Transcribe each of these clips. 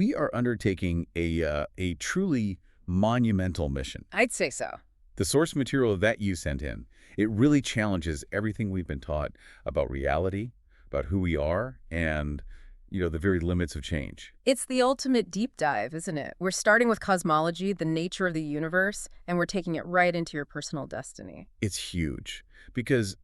We are undertaking a truly monumental mission. I'd say so. The source material that you sent in, it really challenges everything we've been taught about reality, about who we are, and, the very limits of change. It's the ultimate deep dive, isn't it? We're starting with cosmology, the nature of the universe, and we're taking it right into your personal destiny. It's huge because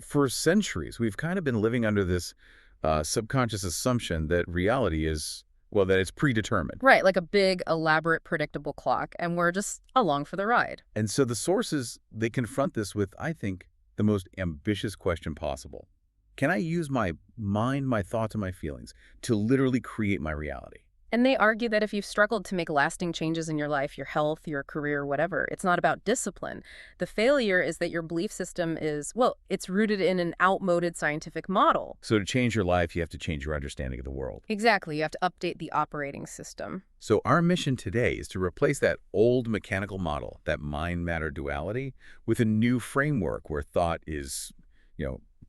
for centuries, we've kind of been living under this subconscious assumption that reality is, well, that it's predetermined. Right, like a big, elaborate, predictable clock, and we're just along for the ride. And so the sources, they confront this with, I think, the most ambitious question possible. Can I use my mind, my thoughts, and my feelings to literally create my reality? And they argue that if you've struggled to make lasting changes in your life, your health, your career, whatever, it's not about discipline. The failure is that your belief system is, well, it's rooted in an outmoded scientific model. So to change your life, you have to change your understanding of the world. Exactly. You have to update the operating system. So our mission today is to replace that old mechanical model, that mind-matter duality, with a new framework where thought is,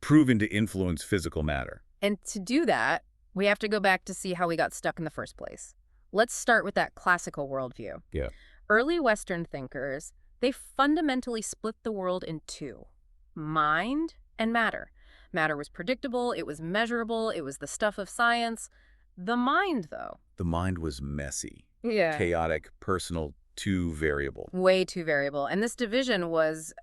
proven to influence physical matter. And to do that, we have to go back to see how we got stuck in the first place. Let's start with that classical worldview. Yeah. Early Western thinkers, they fundamentally split the world in two: mind and matter. Matter was predictable, it was measurable, it was the stuff of science. The mind, though. The mind was messy, Yeah. chaotic, personal, too variable. Way too variable. And this division was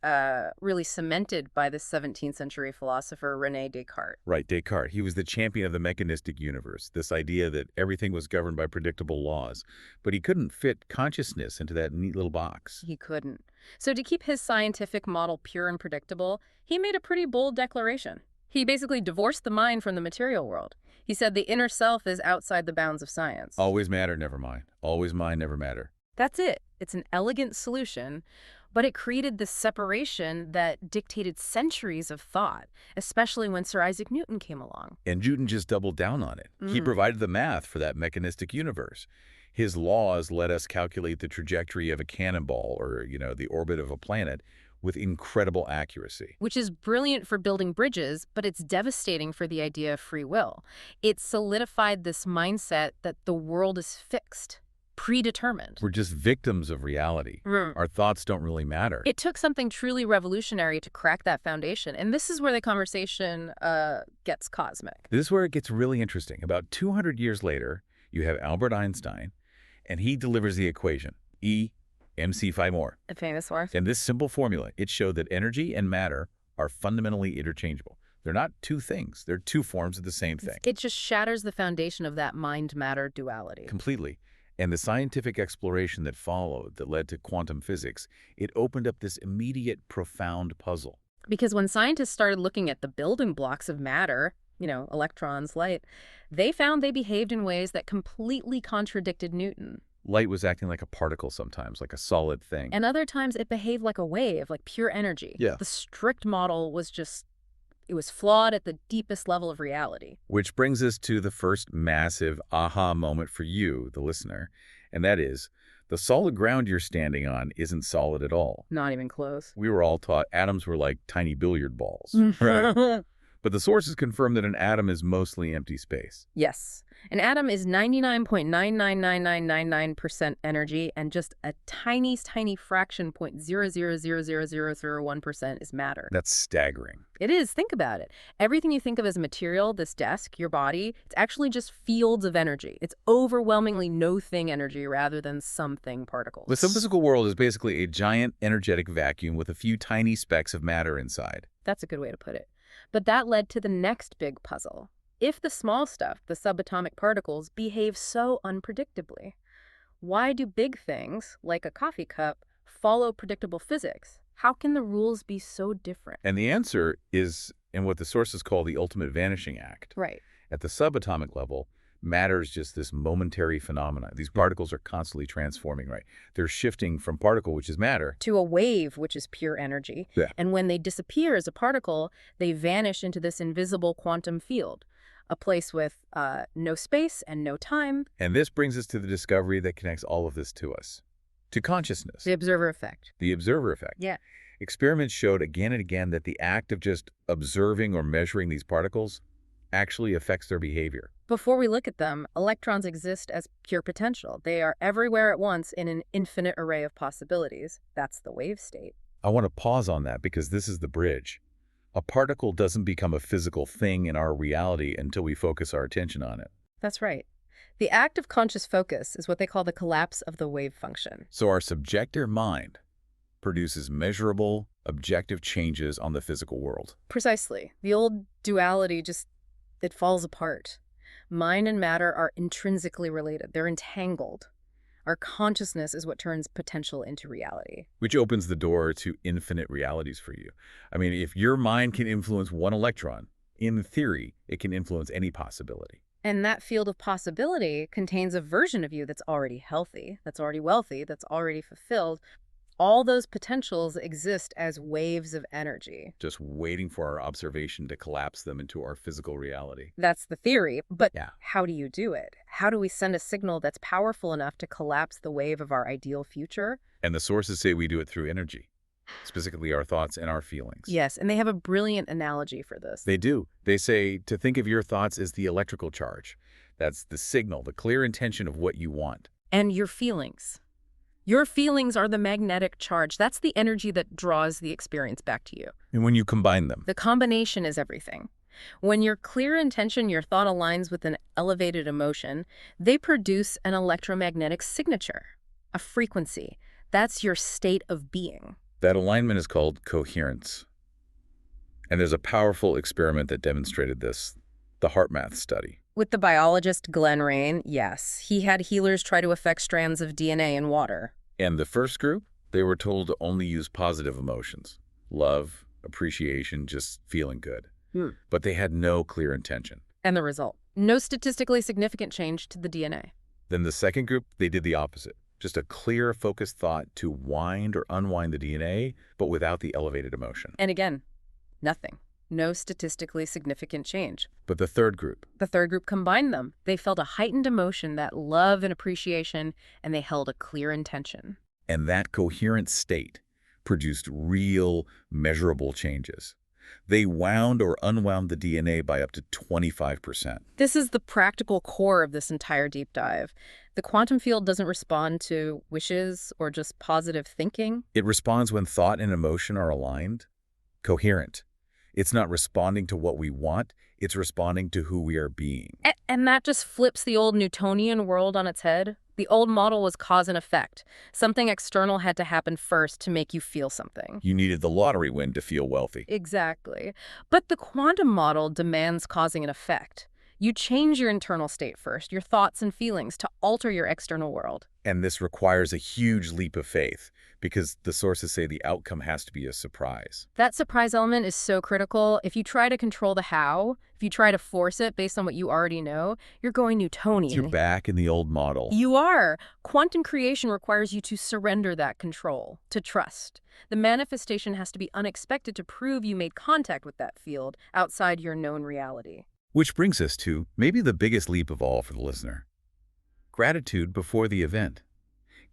really cemented by the 17th century philosopher René Descartes. Right, Descartes. He was the champion of the mechanistic universe, this idea that everything was governed by predictable laws. But he couldn't fit consciousness into that neat little box. He couldn't. So to keep his scientific model pure and predictable, he made a pretty bold declaration. He basically divorced the mind from the material world. He said the inner self is outside the bounds of science. Always matter, never mind. Always mind, never matter. That's it. It's an elegant solution, but it created this separation that dictated centuries of thought, especially when Sir Isaac Newton came along. And Newton just doubled down on it. He provided the math for that mechanistic universe. His laws let us calculate the trajectory of a cannonball or, the orbit of a planet with incredible accuracy. Which is brilliant for building bridges, but it's devastating for the idea of free will. It solidified this mindset that the world is fixed, predetermined. We're just victims of reality. Our thoughts don't really matter. It took something truly revolutionary to crack that foundation, and this is where the conversation gets cosmic. This is where it gets really interesting. About 200 years later, you have Albert Einstein, and he delivers the equation, E mc5 more. A famous one. And this simple formula, it showed that energy and matter are fundamentally interchangeable. They're not two things. They're two forms of the same thing. It just shatters the foundation of that mind-matter duality. Completely. And the scientific exploration that followed, that led to quantum physics, it opened up this immediate, profound puzzle. Because when scientists started looking at the building blocks of matter, electrons, light, they found they behaved in ways that completely contradicted Newton. Light was acting like a particle sometimes, like a solid thing. And other times it behaved like a wave, like pure energy. Yeah. The strict model was it was flawed at the deepest level of reality. Which brings us to the first massive aha moment for you, the listener, and that is, the solid ground you're standing on isn't solid at all. Not even close. We were all taught atoms were like tiny billiard balls. Right. But the sources confirm that an atom is mostly empty space. Yes. An atom is 99.9999999% energy, and just a tiny, tiny fraction, 0.0000001% is matter. That's staggering. It is. Think about it. Everything you think of as material, this desk, your body, it's actually just fields of energy. It's overwhelmingly no-thing energy rather than something particles. The physical world is basically a giant energetic vacuum with a few tiny specks of matter inside. That's a good way to put it. But that led to the next big puzzle. If the small stuff, the subatomic particles, behave so unpredictably, why do big things, like a coffee cup, follow predictable physics? How can the rules be so different? And the answer is in what the sources call the ultimate vanishing act. Right. At the subatomic level, matter is just this momentary phenomenon. These particles are constantly transforming, right? They're shifting from particle, which is matter, to a wave, which is pure energy. Yeah. And when they disappear as a particle, they vanish into this invisible quantum field, a place with no space and no time. And this brings us to the discovery that connects all of this to us, to consciousness. The observer effect. The observer effect. Yeah. Experiments showed again and again that the act of just observing or measuring these particles, actually affects their behavior. Before we look at them, electrons exist as pure potential. They are everywhere at once in an infinite array of possibilities. That's the wave state. I want to pause on that because this is the bridge. A particle doesn't become a physical thing in our reality until we focus our attention on it. That's right. The act of conscious focus is what they call the collapse of the wave function. So our subjective mind produces measurable, objective changes on the physical world. Precisely. The old duality it falls apart. Mind and matter are intrinsically related. They're entangled. Our consciousness is what turns potential into reality. Which opens the door to infinite realities for you. I mean, if your mind can influence one electron, in theory, it can influence any possibility. And that field of possibility contains a version of you that's already healthy, that's already wealthy, that's already fulfilled. All those potentials exist as waves of energy. Just waiting for our observation to collapse them into our physical reality. That's the theory, but Yeah. how do you do it? How do we send a signal that's powerful enough to collapse the wave of our ideal future? And the sources say we do it through energy, specifically our thoughts and our feelings. Yes, and they have a brilliant analogy for this. They do. They say to think of your thoughts as the electrical charge. That's the signal, the clear intention of what you want. And your feelings. Your feelings are the magnetic charge. That's the energy that draws the experience back to you. And when you combine them, The combination is everything. When your clear intention, your thought aligns with an elevated emotion, they produce an electromagnetic signature, a frequency. That's your state of being. that alignment is called coherence. And there's a powerful experiment that demonstrated this, the HeartMath study. With the biologist Glenn Rain, yes, he had healers try to affect strands of DNA in water. And the first group, they were told to only use positive emotions, love, appreciation, just feeling good. But they had no clear intention. And the result? No statistically significant change to the DNA. Then the second group, they did the opposite. Just a clear, focused thought to wind or unwind the DNA, but without the elevated emotion. And again, nothing. No statistically significant change. But the third group, The third group combined them. They felt a heightened emotion, that love and appreciation, and they held a clear intention. and that coherent state produced real, measurable changes. They wound or unwound the DNA by up to 25%. This is the practical core of this entire deep dive. The quantum field doesn't respond to wishes or just positive thinking. It responds when thought and emotion are aligned, coherent. It's not responding to what we want, it's responding to who we are being. And that just flips the old Newtonian world on its head. The old model was cause and effect. Something external had to happen first to make you feel something. You needed the lottery win to feel wealthy. Exactly. But the quantum model demands causing an effect. You change your internal state first, your thoughts and feelings, to alter your external world. And this requires a huge leap of faith because the sources say the outcome has to be a surprise. That surprise element is so critical. If you try to control the how, if you try to force it based on what you already know, you're going Newtonian. You're back in the old model. You are. Quantum creation requires you to surrender that control, to trust. The manifestation has to be unexpected to prove you made contact with that field outside your known reality. Which brings us to maybe the biggest leap of all for the listener. Gratitude before the event.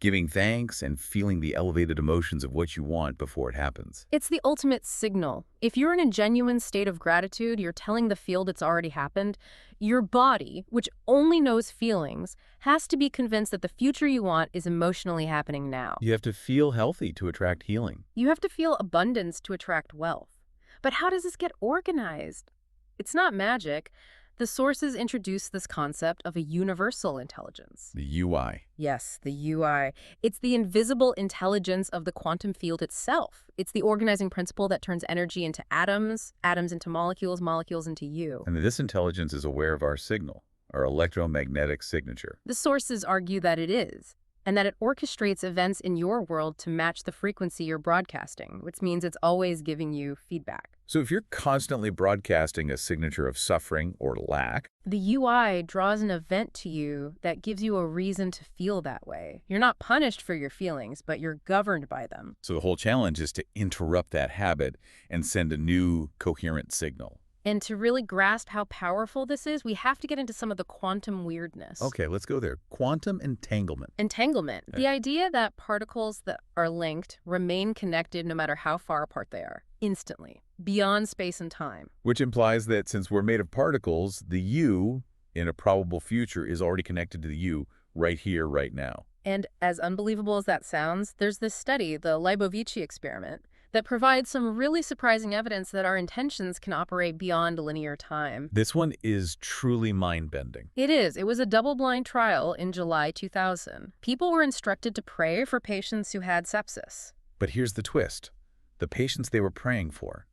Giving thanks and feeling the elevated emotions of what you want before it happens. It's the ultimate signal. If you're in a genuine state of gratitude, you're telling the field it's already happened. Your body, which only knows feelings, has to be convinced that the future you want is emotionally happening now. You have to feel healthy to attract healing. You have to feel abundance to attract wealth. But how does this get organized? It's not magic. The sources introduce this concept of a universal intelligence. The UI. Yes, the UI. It's the invisible intelligence of the quantum field itself. It's the organizing principle that turns energy into atoms, atoms into molecules, molecules into you. And this intelligence is aware of our signal, our electromagnetic signature. The sources argue that it is, and that it orchestrates events in your world to match the frequency you're broadcasting, which means it's always giving you feedback. So if you're constantly broadcasting a signature of suffering or lack, the UI draws an event to you that gives you a reason to feel that way. You're not punished for your feelings, but you're governed by them. so the whole challenge is to interrupt that habit and send a new coherent signal. And to really grasp how powerful this is, we have to get into some of the quantum weirdness. Okay, let's go there. Quantum entanglement. Entanglement, Okay. the idea that particles that are linked remain connected no matter how far apart they are, instantly, beyond space and time. Which implies that since we're made of particles, the you in a probable future is already connected to the you right here, right now. And as unbelievable as that sounds, there's this study, the Libovici experiment, that provides some really surprising evidence that our intentions can operate beyond linear time. This one is truly mind-bending. It is. It was a double-blind trial in July 2000. People were instructed to pray for patients who had sepsis. But here's the twist. The patients they were praying for,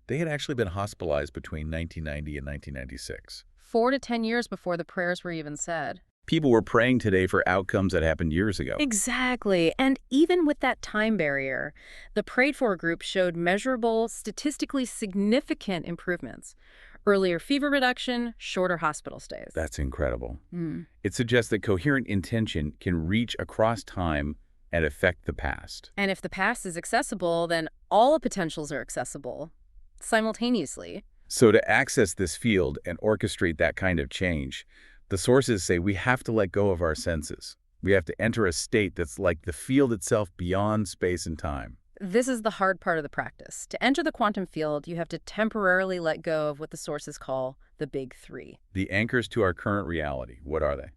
they had actually been hospitalized between 1990 and 1996. 4 to 10 years before the prayers were even said. People were praying today for outcomes that happened years ago. Exactly. And even with that time barrier, the prayed-for group showed measurable, statistically significant improvements. Earlier fever reduction, shorter hospital stays. That's incredible. Mm. It suggests that coherent intention can reach across time and affect the past. And if the past is accessible, then all potentials are accessible simultaneously. So to access this field and orchestrate that kind of change, the sources say we have to let go of our senses. We have to enter a state that's like the field itself beyond space and time. This is the hard part of the practice. To enter the quantum field, you have to temporarily let go of what the sources call the big three. The anchors to our current reality, what are they?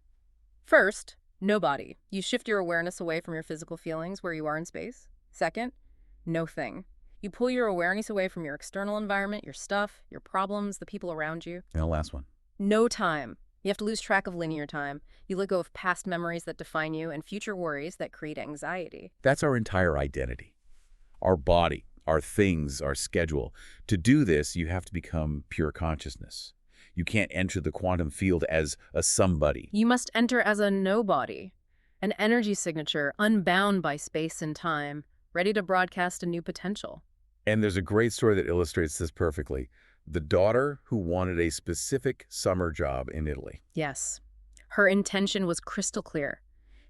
First, no body. You shift your awareness away from your physical feelings where you are in space. Second, no thing. You pull your awareness away from your external environment, your stuff, your problems, the people around you. And the last one. No time. You have to lose track of linear time. You let go of past memories that define you and future worries that create anxiety. That's our entire identity. Our body, our things, our schedule. To do this, you have to become pure consciousness. You can't enter the quantum field as a somebody. You must enter as a nobody, an energy signature unbound by space and time, ready to broadcast a new potential. And there's a great story that illustrates this perfectly. The daughter who wanted a specific summer job in Italy. Yes. Her intention was crystal clear.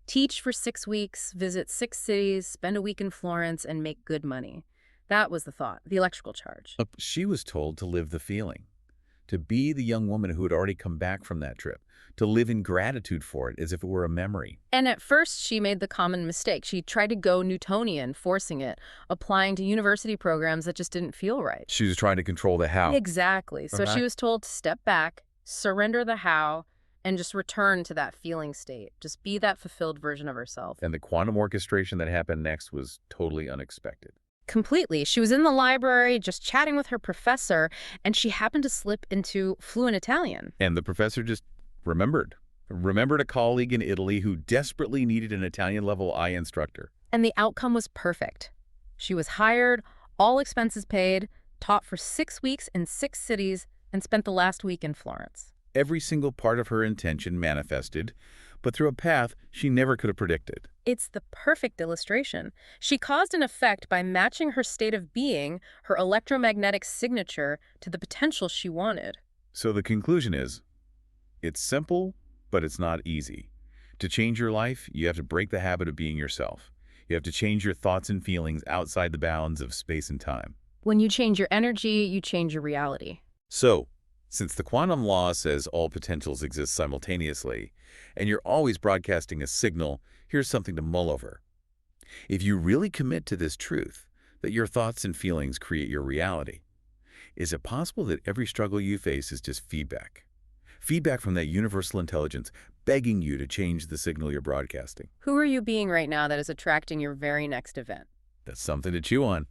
Teach for 6 weeks, visit 6 cities, spend a week in Florence, and make good money. That was the thought, the electrical charge. She was told to live the feeling, to be the young woman who had already come back from that trip, to live in gratitude for it as if it were a memory. And at first, she made the common mistake. She tried to go Newtonian, forcing it, applying to university programs that just didn't feel right. She was trying to control the how. Exactly. So Uh-huh. she was told to step back, surrender the how, and just return to that feeling state. Just be that fulfilled version of herself. And the quantum orchestration that happened next was totally unexpected. Completely. She was in the library just chatting with her professor, and she happened to slip into fluent Italian. And the professor just remembered a colleague in Italy who desperately needed an Italian-level I instructor. And the outcome was perfect. She was hired, all expenses paid, taught for 6 weeks in 6 cities, and spent the last week in Florence. Every single part of her intention manifested, but through a path she never could have predicted. It's the perfect illustration. She caused an effect by matching her state of being, her electromagnetic signature, to the potential she wanted. So the conclusion is, it's simple, but it's not easy. To change your life, you have to break the habit of being yourself. You have to change your thoughts and feelings outside the bounds of space and time. When you change your energy, you change your reality. So, since the quantum law says all potentials exist simultaneously, and you're always broadcasting a signal, here's something to mull over. If you really commit to this truth, that your thoughts and feelings create your reality, is it possible that every struggle you face is just feedback? Feedback from that universal intelligence begging you to change the signal you're broadcasting. Who are you being right now that is attracting your very next event? That's something to chew on.